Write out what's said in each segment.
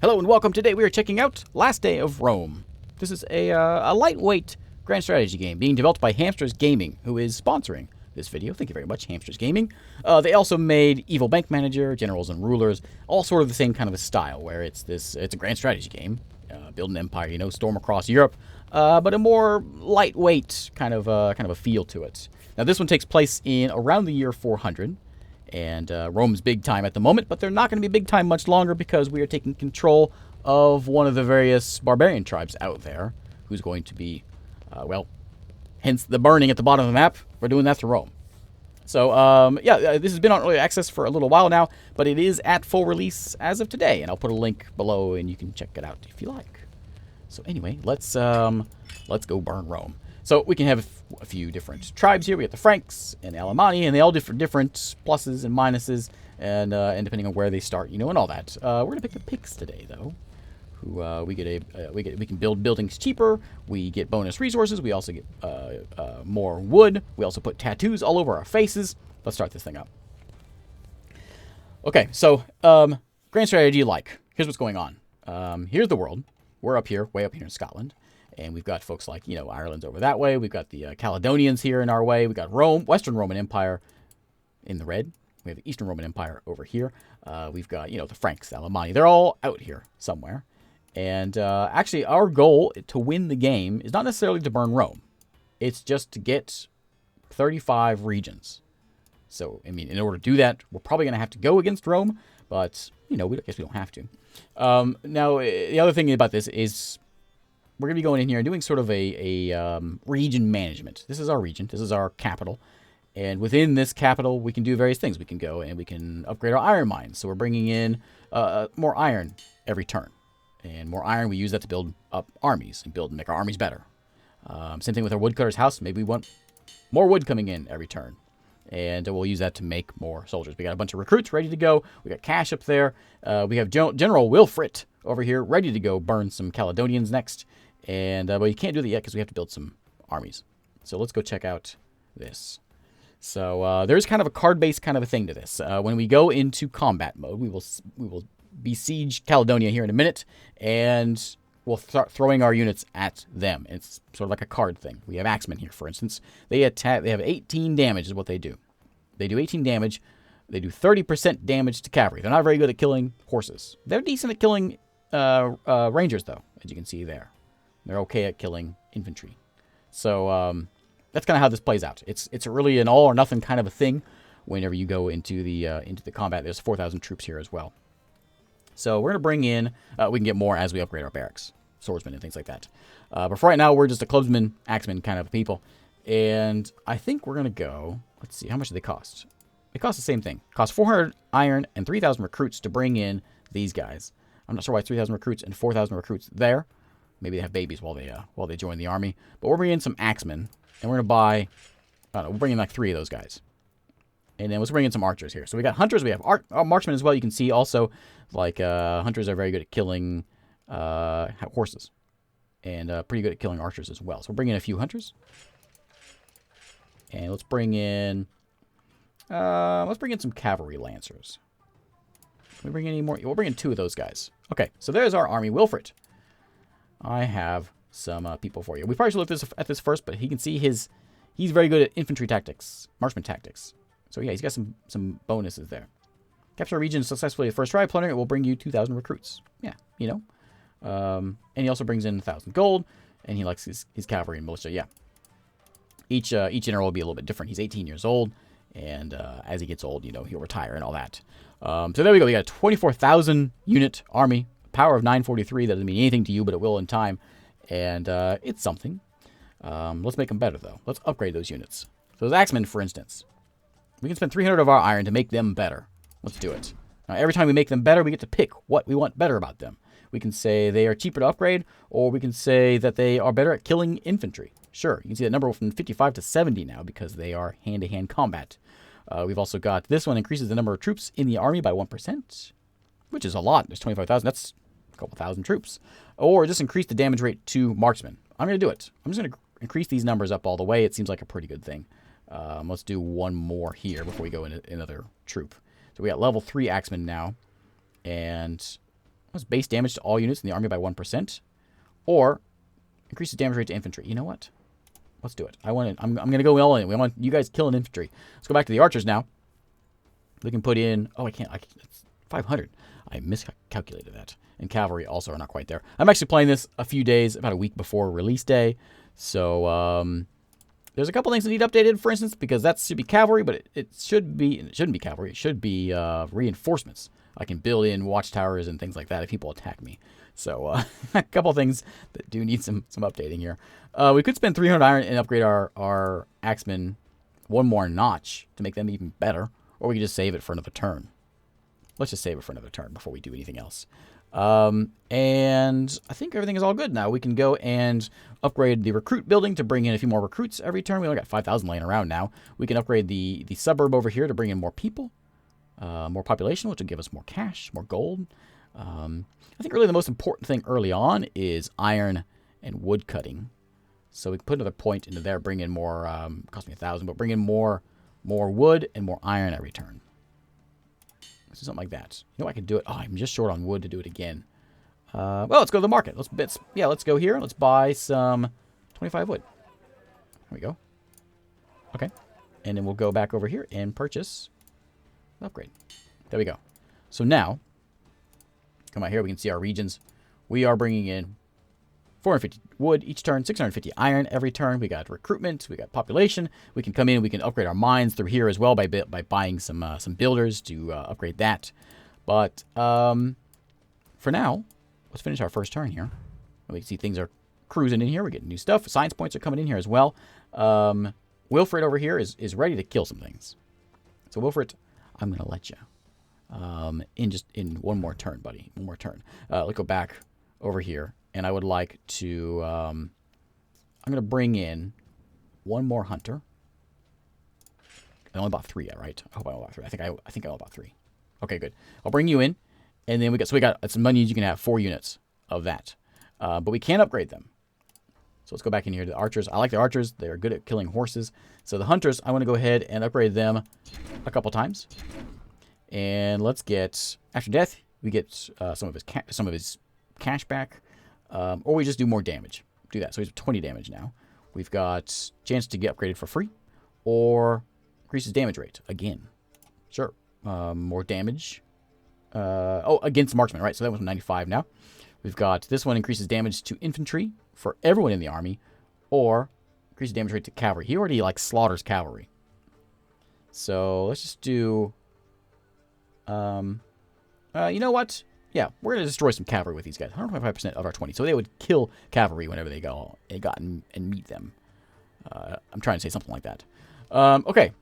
Hello and welcome. Today we are checking out Last Day of Rome. This is a lightweight grand strategy game being developed by Hamsters Gaming, who is sponsoring this video. Thank you very much, Hamsters Gaming. They also made Evil Bank Manager, Generals and Rulers, all sort of the same kind of a style, where it's a grand strategy game, build an empire, storm across Europe, but a more lightweight kind of a feel to it. Now this one takes place in around the year 400. And Rome's big time at the moment, but they're not going to be big time much longer because we are taking control of one of the various barbarian tribes out there who's going to be, hence the burning at the bottom of the map. We're doing that to Rome. So, this has been on early access for a little while now, but it is at full release as of today, and I'll put a link below and you can check it out if you like. So anyway, let's go burn Rome. So we can have a few different tribes here. We have the Franks and Alemanni, and they all different pluses and minuses, and depending on where they start, and all that. We're gonna pick the Picts today, though. Who we can build buildings cheaper. We get bonus resources. We also get more wood. We also put tattoos all over our faces. Let's start this thing up. Okay, so grand strategy. Here's what's going on. Here's the world. We're up here, way up here in Scotland. And we've got folks like, Ireland's over that way. We've got the Caledonians here in our way. We've got Rome, Western Roman Empire in the red. We have the Eastern Roman Empire over here. We've got, the Franks, Alemanni. They're all out here somewhere. And actually, our goal to win the game is not necessarily to burn Rome. It's just to get 35 regions. So, in order to do that, we're probably going to have to go against Rome. But, I guess we don't have to. Now, the other thing about this is we're going to be going in here and doing sort of a region management. This is our region. This is our capital. And within this capital, we can do various things. We can go and we can upgrade our iron mines. So we're bringing in more iron every turn. And more iron, we use that to build up armies and make our armies better. Same thing with our woodcutter's house. Maybe we want more wood coming in every turn. And we'll use that to make more soldiers. We got a bunch of recruits ready to go. We got cash up there. We have General Wilfrid over here ready to go burn some Caledonians next. And but you can't do that yet because we have to build some armies. So let's go check out this. So there's kind of a card-based kind of a thing to this. When we go into combat mode, we will besiege Caledonia here in a minute, and we'll start throwing our units at them. It's sort of like a card thing. We have axemen here, for instance. They have 18 damage is what they do. They do 18 damage. They do 30% damage to cavalry. They're not very good at killing horses. They're decent at killing rangers, though, as you can see there. They're okay at killing infantry. So that's kind of how this plays out. It's really an all or nothing kind of a thing whenever you go into the combat. There's 4,000 troops here as well. So we're going to bring in, we can get more as we upgrade our barracks, swordsmen and things like that. But for right now, we're just a clubsman, axeman kind of people. And I think we're going to go, let's see, how much do they cost? They cost the same thing. Cost 400 iron and 3,000 recruits to bring in these guys. I'm not sure why it's 3,000 recruits and 4,000 recruits there. Maybe they have babies while they join the army. But we're bringing in some axemen, and we're going to buy, we'll bring in like 3 of those guys. And then let's bring in some archers here. So we got hunters, we have marksmen as well. You can see also, hunters are very good at killing horses. And pretty good at killing archers as well. So we'll bring in a few hunters. And let's bring in some cavalry lancers. Can we bring in any more? We'll bring in 2 of those guys. Okay, so there's our army. Wilfrid. I have some people for you. We probably should look at this first, but he can see he's very good at infantry tactics, marksman tactics. So yeah, he's got some bonuses there. Capture a region successfully the first try. Plundering it will bring you 2,000 recruits. Yeah, and he also brings in 1,000 gold, and he likes his cavalry and militia. Yeah. Each general will be a little bit different. He's 18 years old, and as he gets old, he'll retire and all that. So there we go. We got a 24,000 unit army. Power of 943. That doesn't mean anything to you, but it will in time. And it's something. Let's make them better, though. Let's upgrade those units. So those axemen, for instance. We can spend 300 of our iron to make them better. Let's do it. Now, every time we make them better, we get to pick what we want better about them. We can say they are cheaper to upgrade, or we can say that they are better at killing infantry. Sure, you can see that number from 55 to 70 now because they are hand-to-hand combat. We've also got this one increases the number of troops in the army by 1%, which is a lot. There's 25,000. That's a couple thousand troops. Or just increase the damage rate to marksmen. I'm going to do it. I'm just going to increase these numbers up all the way. It seems like a pretty good thing. Let's do one more here before we go into another troop. So we got level 3 axemen now. And Let's base damage to all units in the army by 1%. Or increases damage rate to infantry. You know what? Let's do it. I'm going to go all in. We want you guys killing infantry. Let's go back to the archers now. We can put in... Oh, I can't. It's 500. I miscalculated that. And cavalry also are not quite there. I'm actually playing this a few days, about a week before release day. So, there's a couple things that need updated, for instance, because that should be cavalry, but it shouldn't be cavalry. It should be reinforcements. I can build in watchtowers and things like that if people attack me. So, a couple things that do need some updating here. We could spend 300 iron and upgrade our axemen one more notch to make them even better. Or we could just save it for another turn. Let's just save it for another turn before we do anything else. And I think everything is all good now. We can go and upgrade the recruit building to bring in a few more recruits every turn. We only got 5,000 laying around now. We can upgrade the suburb over here to bring in more people, more population, which will give us more cash, more gold. I think really the most important thing early on is iron and wood cutting. So we can put another point into there, bring in more, cost me 1,000, but bring in more wood and more iron every turn. So something like that. You know, I can do it. Oh, I'm just short on wood to do it again. Well, let's go to the market. Let's go here. Let's buy some 25 wood. There we go. Okay. And then we'll go back over here and purchase the upgrade. There we go. So now, come out here. We can see our regions. We are bringing in 450 wood each turn, 650 iron every turn. We got recruitment, we got population. We can come in, we can upgrade our mines through here as well by buying some builders to upgrade that. But for now, let's finish our first turn here. We can see things are cruising in here. We're getting new stuff. Science points are coming in here as well. Wilfred over here is ready to kill some things. So Wilfred, I'm gonna let you in one more turn, buddy. One more turn. Let's go back over here. And I would like to, I'm going to bring in one more hunter. I only bought 3, right? I hope I only bought 3. I think I only bought 3. Okay, good. I'll bring you in. And then we got some money. You can have 4 units of that. But we can't upgrade them. So let's go back in here to the archers. I like the archers. They're good at killing horses. So the hunters, I want to go ahead and upgrade them a couple times. And let's get, after death, we get some of his cash back. Or we just do more damage. Do that. So he's 20 damage now. We've got chance to get upgraded for free. Or increases damage rate. Again. Sure. More damage. Against marksman, right? So that was 95 now. We've got this one increases damage to infantry for everyone in the army. Or increases damage rate to cavalry. He already, slaughters cavalry. So let's just do... you know what? Yeah, we're going to destroy some cavalry with these guys. 125% of our 20. So they would kill cavalry whenever they got and meet them. I'm trying to say something like that. Okay.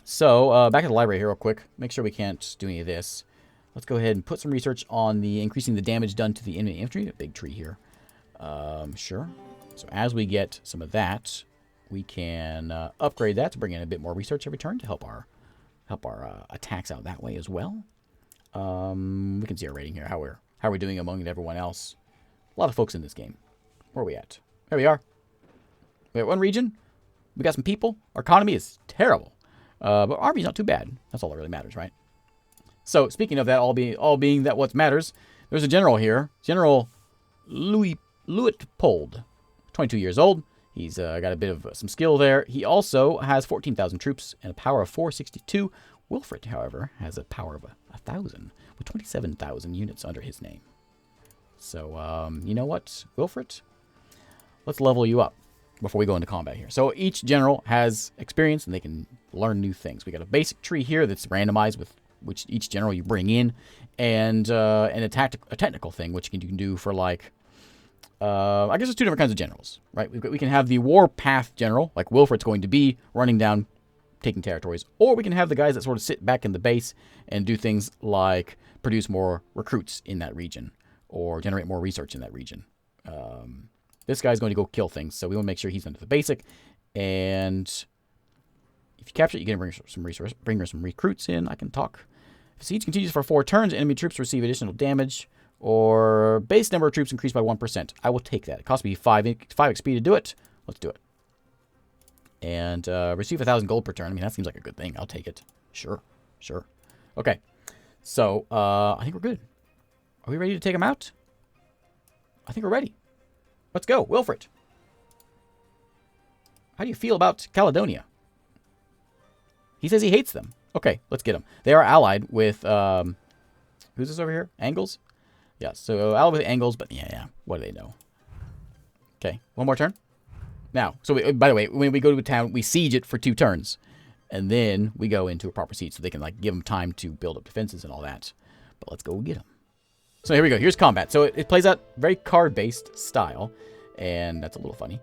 So, back at the library here real quick. Make sure we can't do any of this. Let's go ahead and put some research on the increasing the damage done to the enemy infantry. A big tree here. Sure. So as we get some of that, we can upgrade that to bring in a bit more research every turn to help our attacks out that way as well. We can see our rating here, how we're doing among everyone else. A lot of folks in this game. Where are we at? There we are. We have one region. We got some people. Our economy is terrible. But our army's not too bad. That's all that really matters, right? So, speaking of that, all being that what matters, there's a general here. General Luitpold, 22 years old. He's got a bit of some skill there. He also has 14,000 troops and a power of 462. Wilfred, however, has a power of 1,000 with 27,000 units under his name. So, you know what, Wilfred? Let's level you up before we go into combat here. So each general has experience and they can learn new things. We got a basic tree here that's randomized with which each general you bring in, and a technical thing which you can do for I guess there's 2 different kinds of generals, right? We can have the warpath general, like Wilfred's going to be running down, taking territories, or we can have the guys that sort of sit back in the base and do things like produce more recruits in that region or generate more research in that region. This guy's going to go kill things, so we want to make sure he's under the basic. And if you capture it, you can bring some recruits in. I can talk. If siege continues for 4 turns, enemy troops receive additional damage, or base number of troops increased by 1%. I will take that. It costs me 5 XP to do it. Let's do it. And receive 1,000 gold per turn. I mean, that seems like a good thing. I'll take it. Sure. Okay. So, I think we're good. Are we ready to take him out? I think we're ready. Let's go. Wilfred. How do you feel about Caledonia? He says he hates them. Okay, let's get them. They are allied with, who's this over here? Angles? Yeah, so allied with Angles, but yeah, what do they know? Okay, one more turn. Now, so by the way, when we go to a town, we siege it for 2 turns. And then we go into a proper siege so they can, like, give them time to build up defenses and all that. But let's go get them. So here we go. Here's combat. So it plays out very card-based style. And that's a little funny.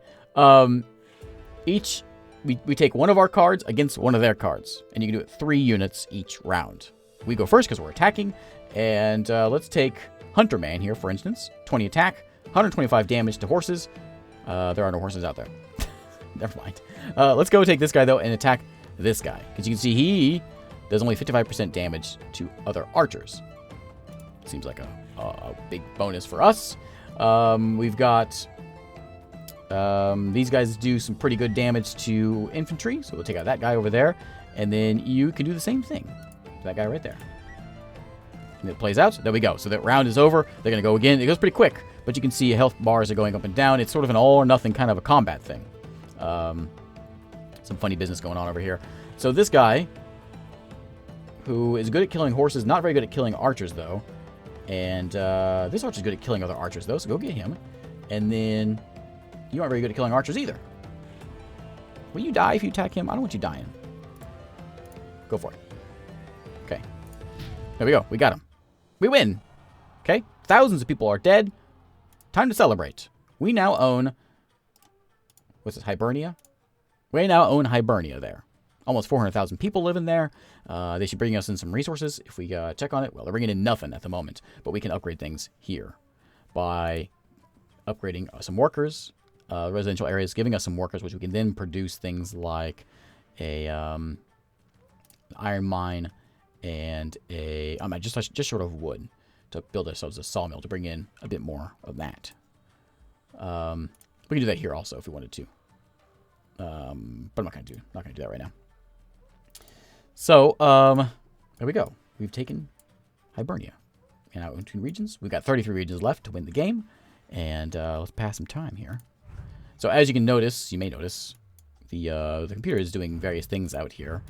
We take one of our cards against one of their cards. And you can do it 3 units each round. We go first because we're attacking. And let's take Hunter Man here, for instance. 20 attack, 125 damage to horses. There are no horses out there. Never mind. Let's go take this guy, though, and attack this guy. Because you can see he does only 55% damage to other archers. Seems like a big bonus for us. We've got... these guys do some pretty good damage to infantry, so we'll take out that guy over there, and then you can do the same thing to that guy right there. And it plays out. There we go. So that round is over. They're going to go again. It goes pretty quick, but you can see health bars are going up and down. It's sort of an all or nothing kind of a combat thing. Some funny business going on over here. So this guy, who is good at killing horses, not very good at killing archers, though. And this archer's good at killing other archers, though, so go get him. And then... you aren't very good at killing archers either. Will you die if you attack him? I don't want you dying. Go for it. Okay. There we go. We got him. We win. Okay. Thousands of people are dead. Time to celebrate. We now own... what's this? Hibernia? We now own Hibernia there. Almost 400,000 people live in there. They should bring us in some resources if we check on it. Well, they're bringing in nothing at the moment. But we can upgrade things here by upgrading some workers. Residential areas, giving us some workers, which we can then produce things like a iron mine and a just short of wood to build ourselves a sawmill to bring in a bit more of that. We can do that here also if we wanted to, but I'm not going to do that right now. So there we go. We've taken Hibernia and out in 2 regions. We've got 33 regions left to win the game, and let's pass some time here. So as you can notice, you may notice, the computer is doing various things out here.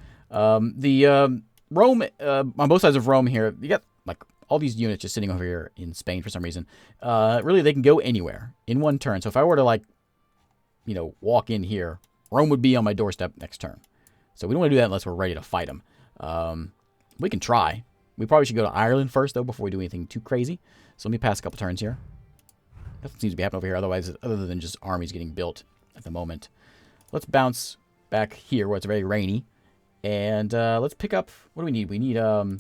Rome, on both sides of Rome here, you got like all these units just sitting over here in Spain for some reason. Really, they can go anywhere in one turn. So if I were to, like, you know, walk in here, Rome would be on my doorstep next turn. So we don't want to do that unless we're ready to fight them. We can try. We probably should go to Ireland first, though, before we do anything too crazy. So let me pass a couple turns here. Nothing seems to be happening over here otherwise, other than just armies getting built at the moment. Let's bounce back here where it's very rainy. And let's pick up... what do we need? We need, to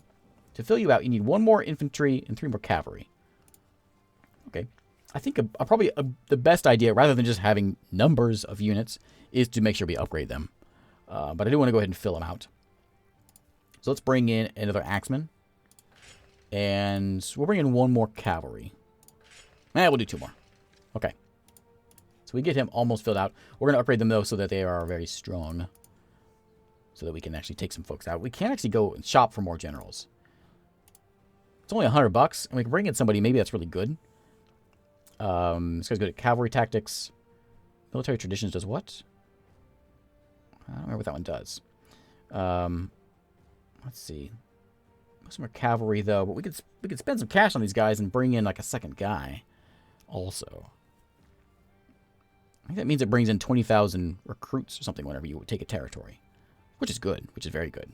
fill you out, you need 1 more infantry and 3 more cavalry. Okay. I think probably the best idea, rather than just having numbers of units, is to make sure we upgrade them. But I do want to go ahead and fill them out. So let's bring in another axeman. And we'll bring in 1 more cavalry. We'll do 2 more. Okay. So we get him almost filled out. We're going to upgrade them, though, so that they are very strong. So that we can actually take some folks out. We can actually go and shop for more generals. It's only $100, and we can bring in somebody. Maybe that's really good. This guy's good at cavalry tactics. Military traditions does what? I don't remember what that one does. Let's see. Some more cavalry, though. But we could spend some cash on these guys and bring in, like, a second guy also. I think that means it brings in 20,000 recruits or something whenever you take a territory. Which is good. Which is very good.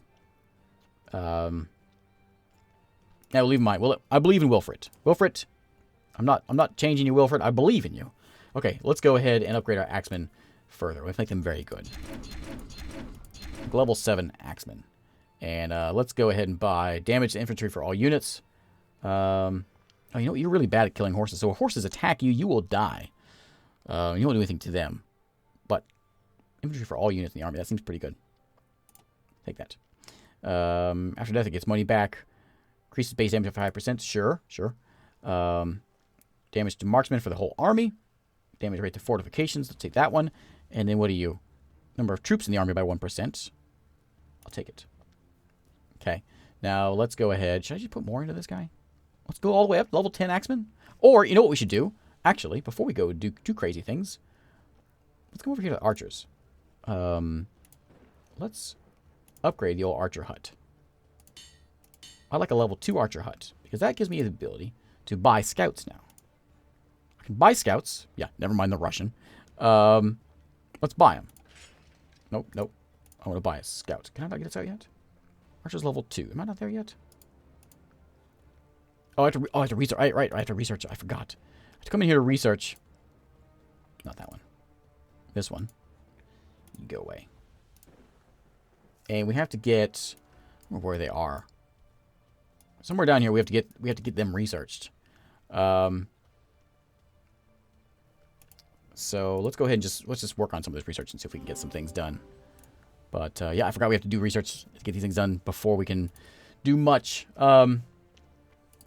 Now we'll leave mine. Well, I believe in Wilfred. Wilfred, I'm not changing you, Wilfred. I believe in you. Okay, let's go ahead and upgrade our axemen further. Let's make them very good. Level 7 axemen. And let's go ahead and buy damage to infantry for all units. Oh, you know, you're really bad at killing horses. So if horses attack you, you will die. You won't do anything to them. But infantry for all units in the army, that seems pretty good. Take that. After death, it gets money back. Increases base damage by 5%. Sure. Damage to marksmen for the whole army. Damage rate to fortifications. Let's take that one. And then what are you? Number of troops in the army by 1%. I'll take it. Okay. Now, let's go ahead. Should I just put more into this guy? Let's go all the way up to level 10 axeman. Or, you know what we should do? Actually, before we go do crazy things, let's come over here to archers. Let's upgrade the old archer hut. I like a level 2 archer hut, because that gives me the ability to buy scouts now. I can buy scouts. Yeah, never mind the Russian. Let's buy them. Nope, nope. I want to buy a scout. Can I not get a scout yet? Archer's level 2. Am I not there yet? Oh, I have to research. Right, I have to research. I forgot. I have to come in here to research. Not that one. This one. You go away. And we have to get where they are. Somewhere down here we have to get them researched. So let's go ahead and let's just work on some of this research and see if we can get some things done. But yeah, I forgot we have to do research to get these things done before we can do much.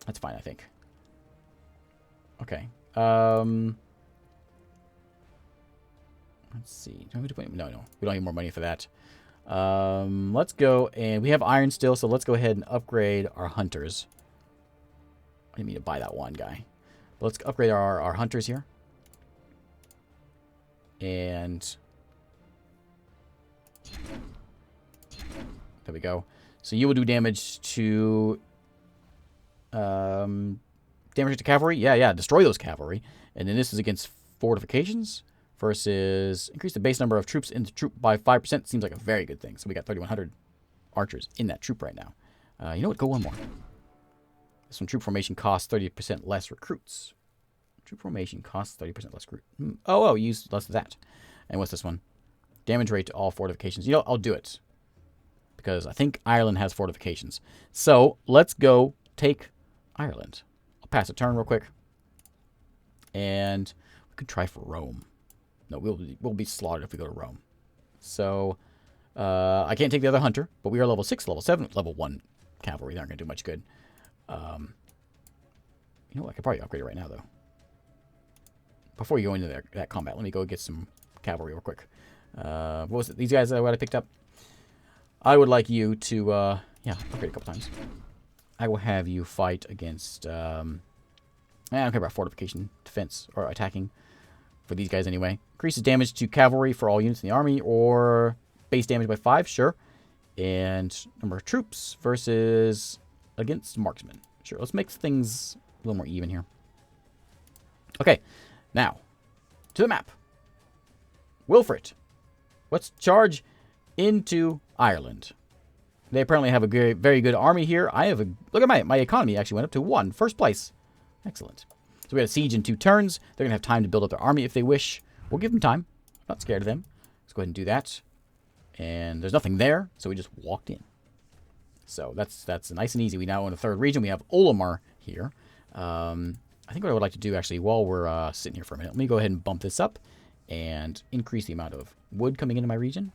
That's fine, I think. Okay. Let's see. No, we don't need more money for that. Let's go, and we have iron still, so let's go ahead and upgrade our hunters. I didn't mean to buy that one guy. But let's upgrade our hunters here. And there we go. So you will do damage to cavalry. Yeah, destroy those cavalry. And then this is against fortifications versus increase the base number of troops in the troop by 5%. Seems like a very good thing. So we got 3,100 archers in that troop right now. You know what? Go one more. This one, troop formation costs 30% less recruits. Troop formation costs 30% less recruit. Oh, use less of that. And what's this one? Damage rate to all fortifications. You know, I'll do it. Because I think Ireland has fortifications. So, let's go take Ireland. I'll pass a turn real quick. And we could try for Rome. No, we'll be slaughtered if we go to Rome. So, I can't take the other hunter. But we are level 6, level 7, level 1 cavalry. They aren't going to do much good. You know what? I could probably upgrade it right now, though. Before you go into that combat, let me go get some cavalry real quick. What was it? These guys that I picked up? I would like you to, yeah, upgrade a couple times. I will have you fight against, I don't care about fortification, defense, or attacking for these guys anyway. Increases damage to cavalry for all units in the army, or base damage by 5, sure. And number of troops versus against marksmen. Sure, let's make things a little more even here. Okay, now, to the map. Wilfred. Let's charge into Ireland. They apparently have a very good army here. I have a... Look at my economy actually went up to 1. First place. Excellent. So we had a siege in 2 turns. They're going to have time to build up their army if they wish. We'll give them time. I'm not scared of them. Let's go ahead and do that. And there's nothing there, so we just walked in. So that's nice and easy. We now own a 3rd region. We have Olimar here. I think what I would like to do, actually, while we're sitting here for a minute, let me go ahead and bump this up and increase the amount of wood coming into my region.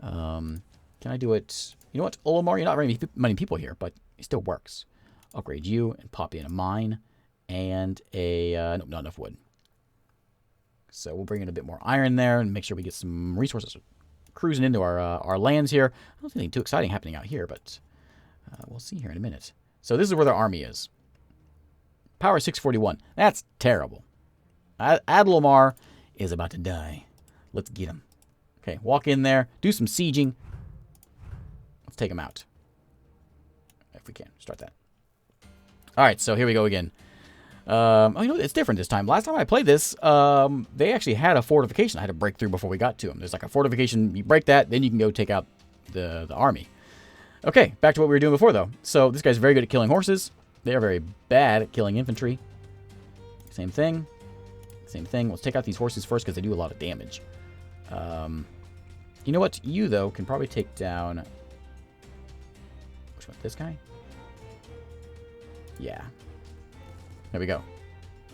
Can I do it? You know what, Olimar, you're not very many people here, but it still works. Upgrade you and pop in a mine and a... nope, not enough wood. So we'll bring in a bit more iron there and make sure we get some resources cruising into our lands here. I don't think anything too exciting happening out here, but we'll see here in a minute. So this is where their army is. Power 641. That's terrible. Adlamar is about to die. Let's get him. Okay, walk in there. Do some sieging. Let's take him out. If we can. Start that. Alright, so here we go again. Oh, you know, it's different this time. Last time I played this, they actually had a fortification I had to break through before we got to them. There's like a fortification. You break that, then you can go take out the army. Okay, back to what we were doing before, though. So this guy's very good at killing horses. They are very bad at killing infantry. Same thing. Same thing. Let's take out these horses first because they do a lot of damage. You know what? You, though, can probably take down... Which one? This guy? Yeah. There we go.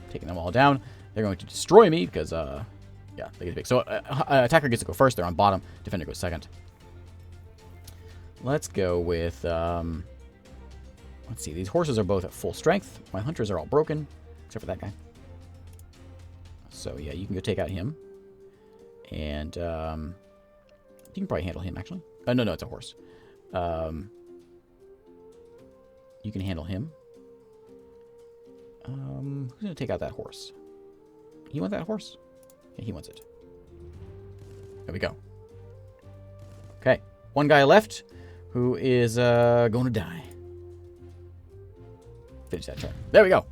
Taking them all down. They're going to destroy me because, yeah, they get big. So, attacker gets to go first. They're on bottom. Defender goes second. Let's go with... Let's see. These horses are both at full strength. My hunters are all broken, except for that guy. So, yeah, you can go take out him. And, you can probably handle him, actually. No, it's a horse. You can handle him. Who's going to take out that horse? You want that horse? Yeah, he wants it. There we go. Okay. One guy left who is going to die. Finish that turn. There we go.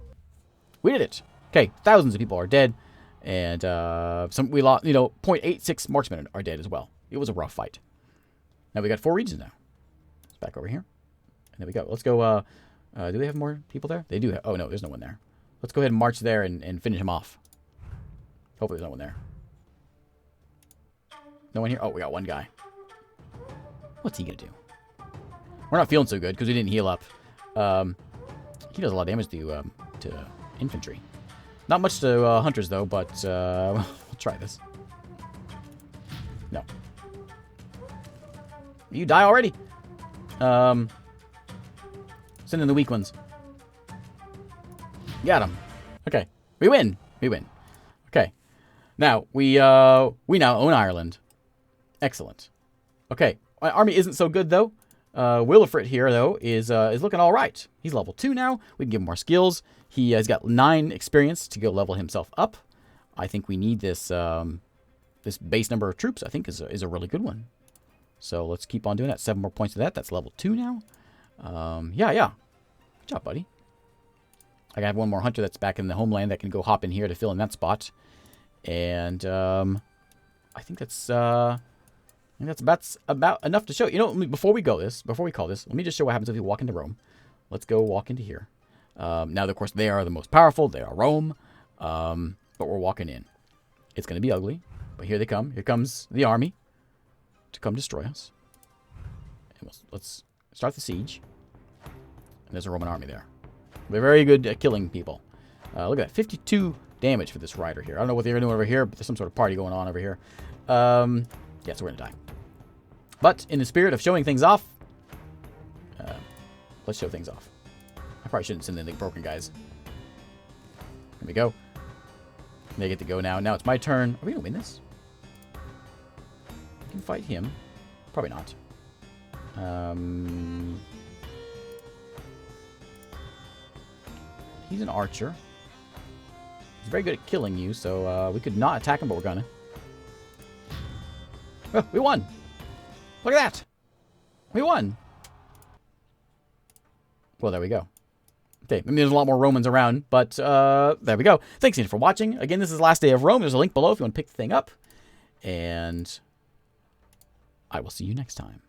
We did it. Okay. Thousands of people are dead. And we lost, 0.86 marksmen are dead as well. It was a rough fight. Now we got 4 regions now. It's back over here. And there we go. Let's go. Do they have more people there? They do. Oh, no. There's no one there. Let's go ahead and march there and finish him off. Hopefully there's no one there. No one here? Oh, we got one guy. What's he going to do? We're not feeling so good because we didn't heal up. He does a lot of damage to infantry. Not much to hunters, though, but we'll try this. No. You die already? Send in the weak ones. Got him. Okay. We win. We win. Okay. Now, we now own Ireland. Excellent. Okay. My army isn't so good, though. Wilfred here, though, is looking all right. He's level 2 now. We can give him more skills. He has got 9 experience to go level himself up. I think we need this this base number of troops, I think, is a really good one. So let's keep on doing that. 7 more points of that. That's level 2 now. Yeah. Good job, buddy. I have one more hunter that's back in the homeland that can go hop in here to fill in that spot. And I think that's about enough to show. You know, before we call this, let me just show what happens if you walk into Rome. Let's go walk into here. Now, of course, they are the most powerful. They are Rome. But we're walking in. It's going to be ugly. But here they come. Here comes the army to come destroy us. And let's start the siege. And there's a Roman army there. They're very good at killing people. Look at that. 52 damage for this rider here. I don't know what they're doing over here, but there's some sort of party going on over here. Yeah, so we're going to die. But in the spirit of showing things off, let's show things off. I probably shouldn't send in the broken guys. Here we go. They get to go now. Now it's my turn. Are we going to win this? We can fight him. Probably not. He's an archer. He's very good at killing you, so we could not attack him, but we're gonna. Oh, we won! Look at that! We won! Well, there we go. Okay, I mean, there's a lot more Romans around, but there we go. Thanks again for watching. Again, this is the last day of Rome. There's a link below if you want to pick the thing up. And I will see you next time.